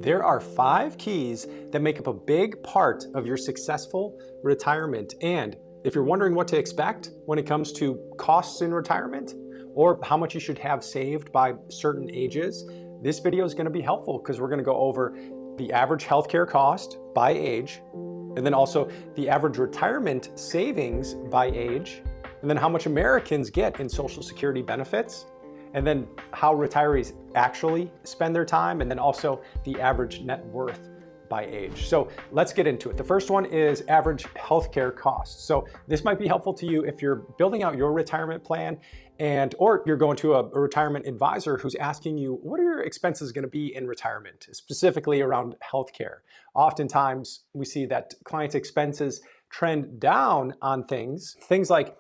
There are 5 keys that make up a big part of your successful retirement. And if you're wondering what to expect when it comes to costs in retirement or how much you should have saved by certain ages, this video is going to be helpful because we're going to go over the average healthcare cost by age, and then also the average retirement savings by age, and then how much Americans get in Social Security benefits, and then how retirees actually spend their time, and then also the average net worth by age. So let's get into it. The first one is average healthcare costs. So this might be helpful to you if you're building out your retirement plan or you're going to a retirement advisor who's asking you, what are your expenses going to be in retirement, specifically around healthcare? Oftentimes we see that clients' expenses trend down on things like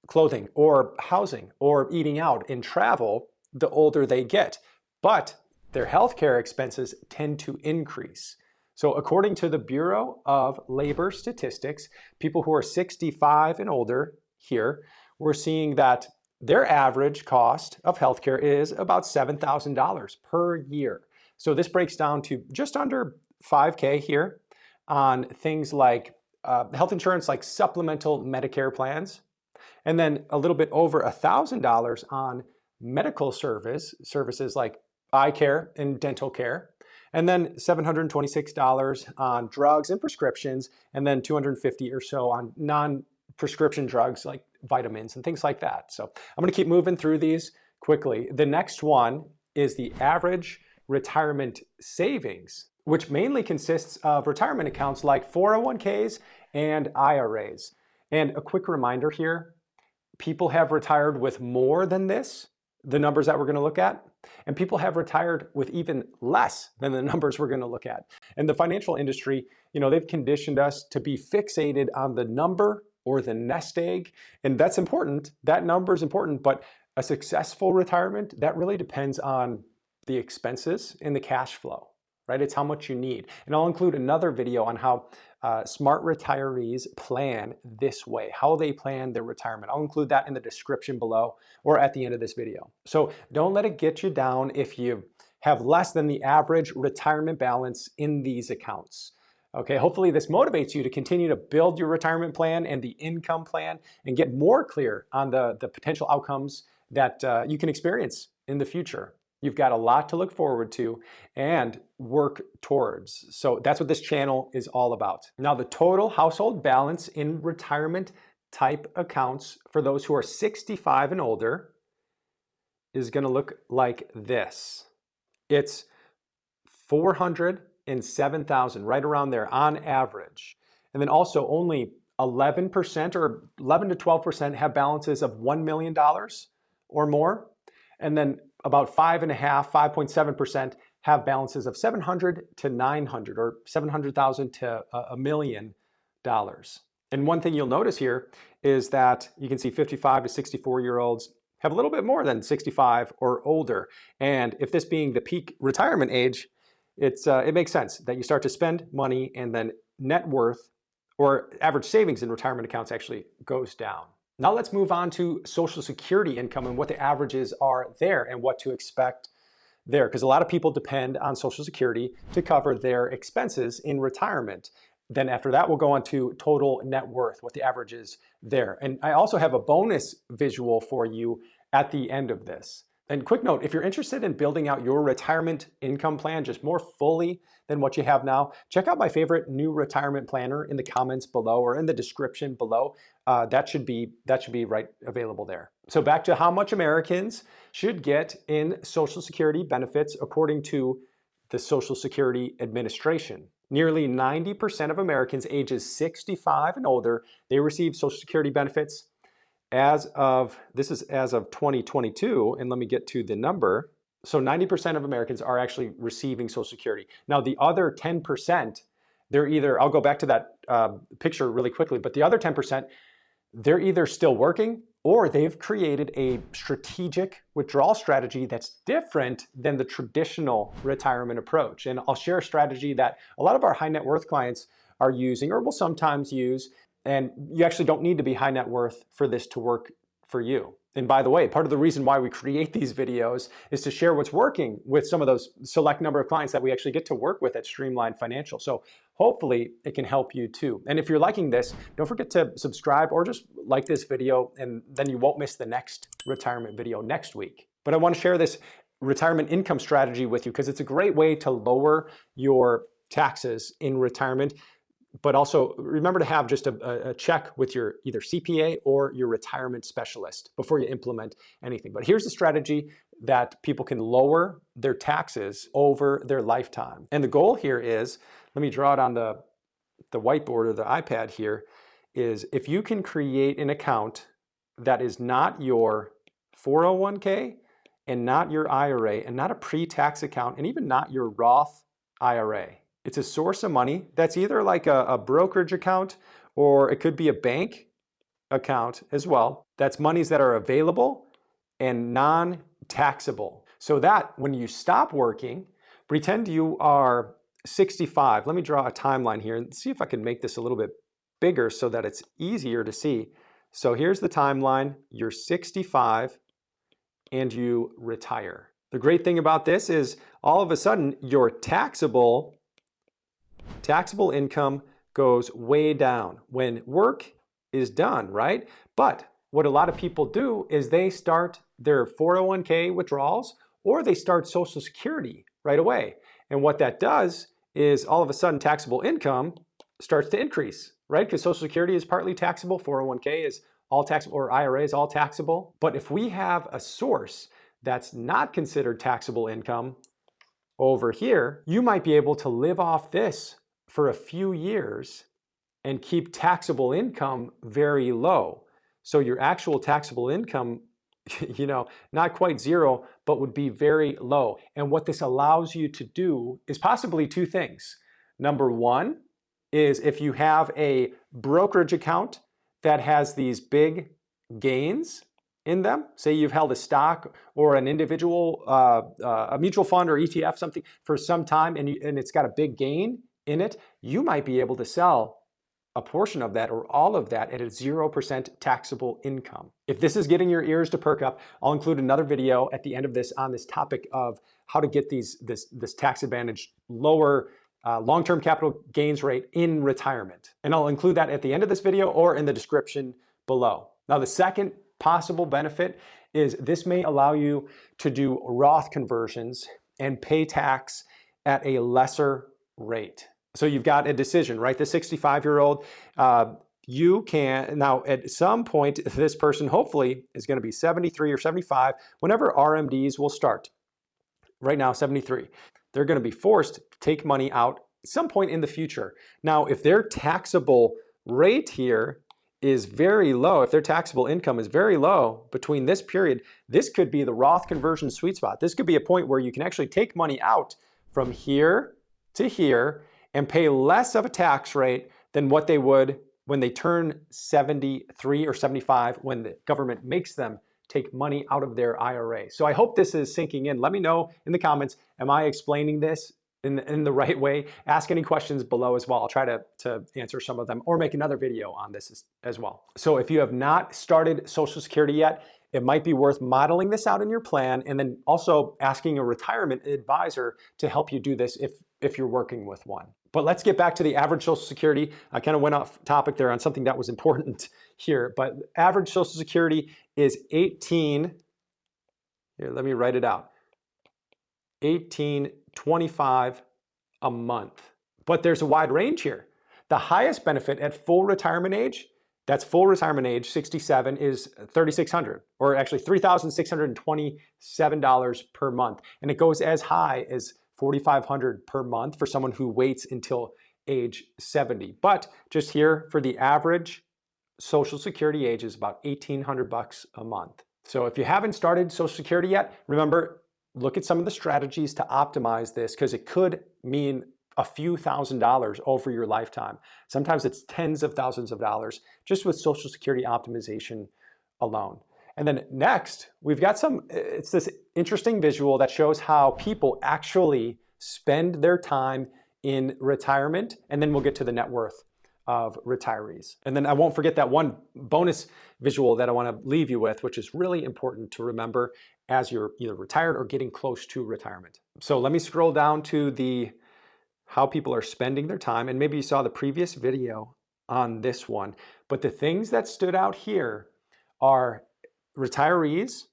clothing or housing or eating out and travel the older they get, but their healthcare expenses tend to increase. So according to the Bureau of Labor Statistics, people who are 65 and older here, we're seeing that their average cost of healthcare is about $7,000 per year. So this breaks down to just under $5K here on things like health insurance, like supplemental Medicare plans, and then a little bit over $1,000 on medical services like eye care and dental care, and then $726 on drugs and prescriptions, and then $250 or so on non-prescription drugs like vitamins and things like that. So I'm going to keep moving through these quickly. The next one is the average retirement savings, which mainly consists of retirement accounts like 401ks and IRAs. And a quick reminder here, people have retired with more than this, the numbers that we're going to look at, and people have retired with even less than the numbers we're going to look at. And the financial industry, they've conditioned us to be fixated on the number or the nest egg, and that's important. That number is important, but a successful retirement, that really depends on the expenses and the cash flow, right? It's how much you need. And I'll include another video on how smart retirees plan this way, how they plan their retirement. I'll include that in the description below or at the end of this video. So don't let it get you down if you have less than the average retirement balance in these accounts. Okay, hopefully this motivates you to continue to build your retirement plan and the income plan and get more clear on the potential outcomes that you can experience in the future. You've got a lot to look forward to and work towards. So that's what this channel is all about. Now, the total household balance in retirement type accounts for those who are 65 and older is going to look like this. It's $407,000, right around there on average. And then also only 11% or 11 to 12% have balances of $1 million or more. And then about 5.7% have balances of $700 to $900 or $700,000 to $1 million. And one thing you'll notice here is that you can see 55 to 64-year-olds have a little bit more than 65 or older. And if this being the peak retirement age, it makes sense that you start to spend money and then net worth or average savings in retirement accounts actually goes down. Now let's move on to Social Security income and what the averages are there and what to expect there, because a lot of people depend on Social Security to cover their expenses in retirement. Then after that, we'll go on to total net worth, what the average is there. And I also have a bonus visual for you at the end of this. And quick note, if you're interested in building out your retirement income plan just more fully than what you have now, check out my favorite new retirement planner in the comments below or in the description below. That should be right available there. So back to how much Americans should get in Social Security benefits according to the Social Security Administration. Nearly 90% of Americans ages 65 and older, they receive Social Security benefits. This is as of 2022, and let me get to the number. So 90% of Americans are actually receiving Social Security. Now the other 10%, they're either, I'll go back to that picture really quickly, but the other 10%, they're either still working or they've created a strategic withdrawal strategy that's different than the traditional retirement approach. And I'll share a strategy that a lot of our high net worth clients are using or will sometimes use. And you actually don't need to be high net worth for this to work for you. And by the way, part of the reason why we create these videos is to share what's working with some of those select number of clients that we actually get to work with at Streamline Financial. So hopefully it can help you too. And if you're liking this, don't forget to subscribe or just like this video, and then you won't miss the next retirement video next week. But I want to share this retirement income strategy with you because it's a great way to lower your taxes in retirement. But also remember to have just a check with your either CPA or your retirement specialist before you implement anything. But here's the strategy that people can lower their taxes over their lifetime. And the goal here is, let me draw it on the whiteboard or the iPad here, is if you can create an account that is not your 401k and not your IRA and not a pre-tax account and even not your Roth IRA. It's a source of money that's either like a brokerage account or it could be a bank account as well. That's monies that are available and non-taxable. So that when you stop working, pretend you are 65. Let me draw a timeline here and see if I can make this a little bit bigger so that it's easier to see. So here's the timeline. You're 65 and you retire. The great thing about this is all of a sudden your taxable income goes way down when work is done, right? But what a lot of people do is they start their 401k withdrawals or they start Social Security right away. And what that does is all of a sudden taxable income starts to increase, right? Because Social Security is partly taxable, 401k is all taxable, or IRA is all taxable. But if we have a source that's not considered taxable income over here, you might be able to live off this for a few years and keep taxable income very low. So your actual taxable income, not quite zero, but would be very low. And what this allows you to do is possibly two things. Number one is if you have a brokerage account that has these big gains in them, say you've held a stock or an individual, a mutual fund or ETF, something for some time, and it's got a big gain in it, you might be able to sell a portion of that or all of that at a 0% taxable income. If this is getting your ears to perk up, I'll include another video at the end of this on this topic of how to get this tax advantage lower long-term capital gains rate in retirement. And I'll include that at the end of this video or in the description below. Now, the second possible benefit is this may allow you to do Roth conversions and pay tax at a lesser rate. So you've got a decision, right? The 65-year-old, you can, now at some point, this person hopefully is going to be 73 or 75, whenever RMDs will start. Right now, 73. They're going to be forced to take money out at some point in the future. Now, if their taxable rate here is very low, if their taxable income is very low between this period, this could be the Roth conversion sweet spot. This could be a point where you can actually take money out from here to here and pay less of a tax rate than what they would when they turn 73 or 75, when the government makes them take money out of their IRA. So I hope this is sinking in. Let me know in the comments, am I explaining this in the right way? Ask any questions below as well. I'll try to answer some of them or make another video on this as well. So if you have not started Social Security yet, it might be worth modeling this out in your plan and then also asking a retirement advisor to help you do this if you're working with one. But let's get back to the average Social Security. I kind of went off topic there on something that was important here, but average Social Security is here, let me write it out, $18.25 a month. But there's a wide range here. The highest benefit at full retirement age, that's full retirement age, 67, is $3,600, or actually $3,627 per month. And it goes as high as $4,500 per month for someone who waits until age 70. But just here for the average Social Security age is about $1,800 a month. So if you haven't started Social Security yet, remember, look at some of the strategies to optimize this because it could mean a few $1,000s over your lifetime. Sometimes it's tens of thousands of dollars just with Social Security optimization alone. And then next, we've got it's this interesting visual that shows how people actually spend their time in retirement, and then we'll get to the net worth of retirees. And then I won't forget that one bonus visual that I want to leave you with, which is really important to remember as you're either retired or getting close to retirement. So let me scroll down to the how people are spending their time. And maybe you saw the previous video on this one, but the things that stood out here are retirees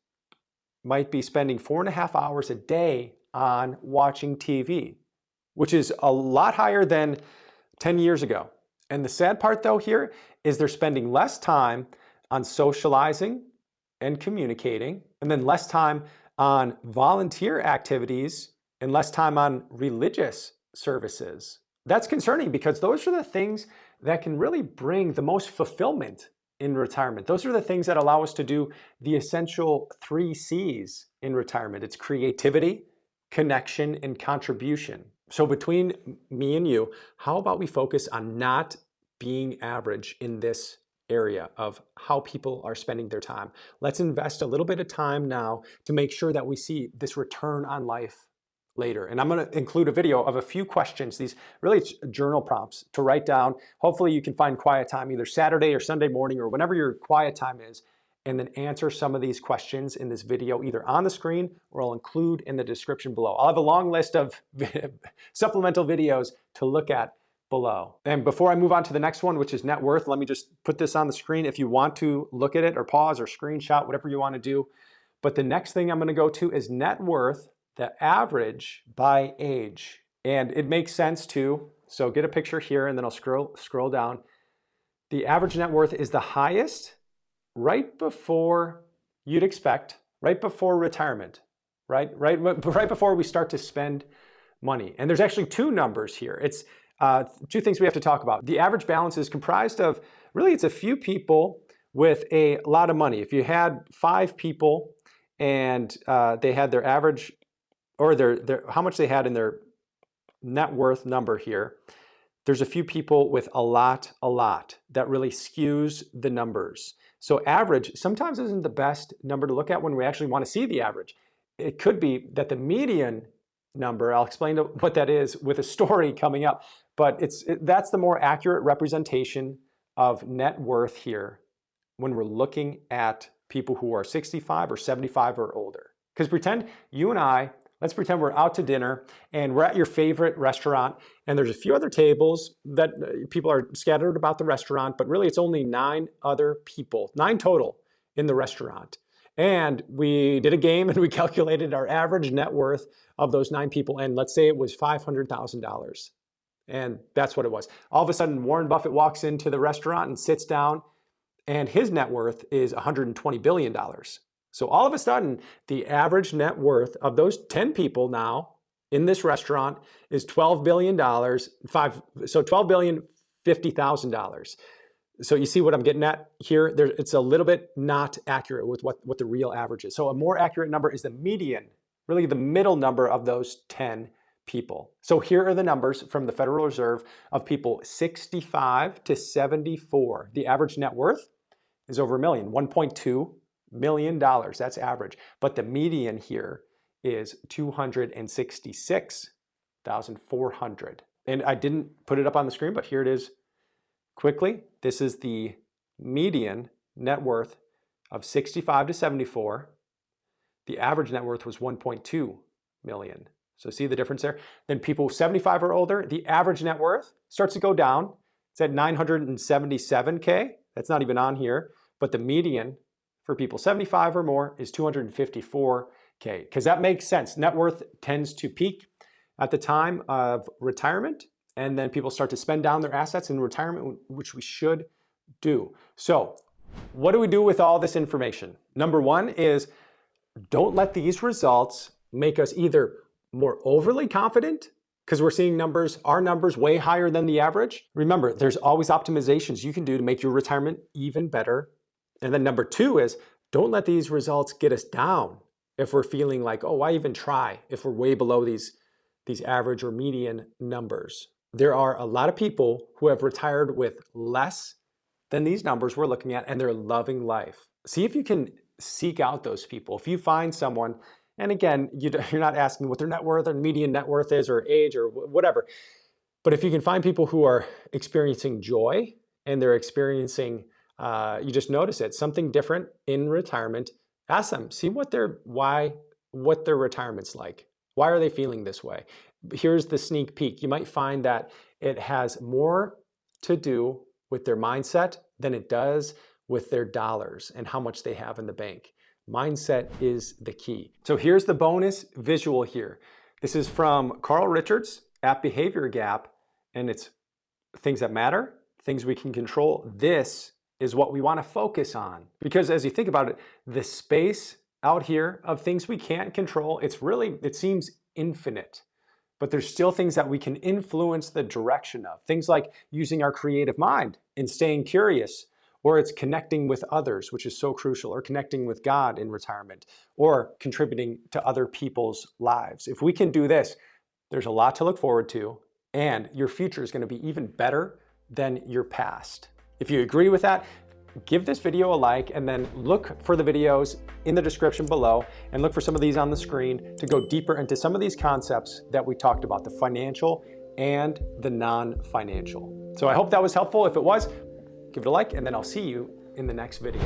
might be spending 4.5 hours a day on watching TV, which is a lot higher than 10 years ago. And the sad part though here is they're spending less time on socializing and communicating, and then less time on volunteer activities and less time on religious services. That's concerning because those are the things that can really bring the most fulfillment in retirement. Those are the things that allow us to do the essential 3 C's in retirement. It's creativity, connection, and contribution. So between me and you, how about we focus on not being average in this area of how people are spending their time? Let's invest a little bit of time now to make sure that we see this return on life later. And I'm going to include a video of a few questions, these really journal prompts to write down. Hopefully you can find quiet time either Saturday or Sunday morning or whenever your quiet time is, and then answer some of these questions in this video either on the screen or I'll include in the description below. I'll have a long list of supplemental videos to look at below. And before I move on to the next one, which is net worth, let me just put this on the screen if you want to look at it or pause or screenshot, whatever you want to do. But the next thing I'm going to go to is net worth, the average by age. And it makes sense too. So get a picture here and then I'll scroll down. The average net worth is the highest right before you'd expect, right before retirement, right before we start to spend money. And there's actually 2 numbers here. It's 2 things we have to talk about. The average balance is comprised of, really it's a few people with a lot of money. If you had 5 people and they had their average, or their how much they had in their net worth number here, there's a few people with a lot that really skews the numbers. So average sometimes isn't the best number to look at when we actually want to see the average. It could be that the median number, I'll explain what that is with a story coming up, but that's the more accurate representation of net worth here when we're looking at people who are 65 or 75 or older. Because pretend you and I, let's pretend we're out to dinner and we're at your favorite restaurant and there's a few other tables that people are scattered about the restaurant, but really it's only 9 other people, 9 total in the restaurant. And we did a game and we calculated our average net worth of those 9 people. And let's say it was $500,000. And that's what it was. All of a sudden, Warren Buffett walks into the restaurant and sits down and his net worth is $120 billion. So all of a sudden, the average net worth of those 10 people now in this restaurant is $12 billion, so $12,050,000. So you see what I'm getting at here? It's a little bit not accurate with what the real average is. So a more accurate number is the median, really the middle number of those 10 people. So here are the numbers from the Federal Reserve of people 65 to 74. The average net worth is over $1 million, $1.2 million. That's average. But the median here is 266,400. And I didn't put it up on the screen, but here it is quickly. This is the median net worth of 65 to 74. The average net worth was 1.2 million. So see the difference there? Then people 75 or older, the average net worth starts to go down. It's at 977K. That's not even on here. But the median for people 75 or more is 254K, because that makes sense. Net worth tends to peak at the time of retirement, and then people start to spend down their assets in retirement, which we should do. So what do we do with all this information? Number one is don't let these results make us either more overly confident because we're seeing our numbers way higher than the average. Remember, there's always optimizations you can do to make your retirement even better. And then number two is don't let these results get us down if we're feeling like, oh, why even try if we're way below these average or median numbers. There are a lot of people who have retired with less than these numbers we're looking at, and they're loving life. See if you can seek out those people. If you find someone, and again, you're not asking what their net worth or median net worth is or age or whatever. But if you can find people who are experiencing joy and they're experiencing, you just notice it, something different in retirement, ask them, see what their retirement's like. Why are they feeling this way? Here's the sneak peek. You might find that it has more to do with their mindset than it does with their dollars and how much they have in the bank. Mindset is the key. So here's the bonus visual here. This is from Carl Richards at Behavior Gap, and it's things that matter, things we can control. This is what we want to focus on, because as you think about it, the space out here of things we can't control, it seems infinite, but there's still things that we can influence the direction of. Things like using our creative mind and staying curious, or it's connecting with others, which is so crucial, or connecting with God in retirement, or contributing to other people's lives. If we can do this, there's a lot to look forward to, and your future is going to be even better than your past. If you agree with that, give this video a like, and then look for the videos in the description below, and look for some of these on the screen to go deeper into some of these concepts that we talked about, the financial and the non-financial. So I hope that was helpful. If it was, give it a like, and then I'll see you in the next video.